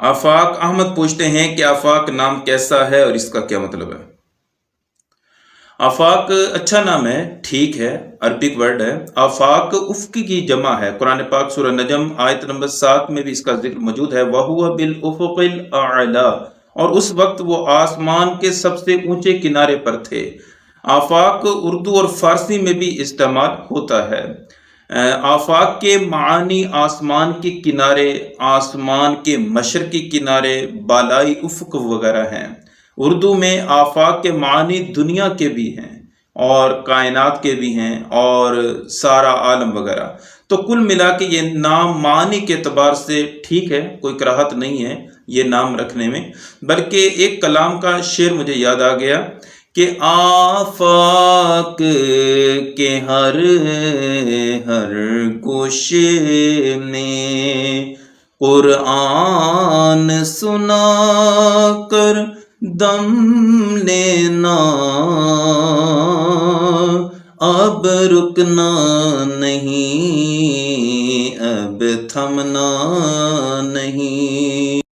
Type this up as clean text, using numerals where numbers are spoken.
आफाक अहमद पूछते हैं कि आफाक नाम कैसा है और इसका क्या मतलब है। आफाक अच्छा नाम है, ठीक है, अरबिक वर्ड है। आफाक उफ्क की जमा है। कुरान पाक सूरह नजम आयत नंबर 7 में भी इसका जिक्र मौजूद है। वहुवा बिल उफुकिल आला, और उस वक्त वो आसमान के सबसे ऊंचे किनारे पर थे। आफाक उर्दू और फारसी में भी इस्तेमाल होता है। आफाक के मानी आसमान के किनारे, आसमान के मशरकी किनारे, बालाई उफ़्क़ वगैरह हैं। उर्दू में आफाक के मानी दुनिया के भी हैं और कायनात के भी हैं और सारा आलम वगैरह। तो कुल मिला के ये नाम मानी के एतबार से ठीक है, कोई कराहत नहीं है ये नाम रखने में। बल्कि एक कलाम का शेर मुझे याद आ गया कि आफाक के हर हर गोशे में कुरान सुना कर दम लेना, अब रुकना नहीं, अब थमना नहीं।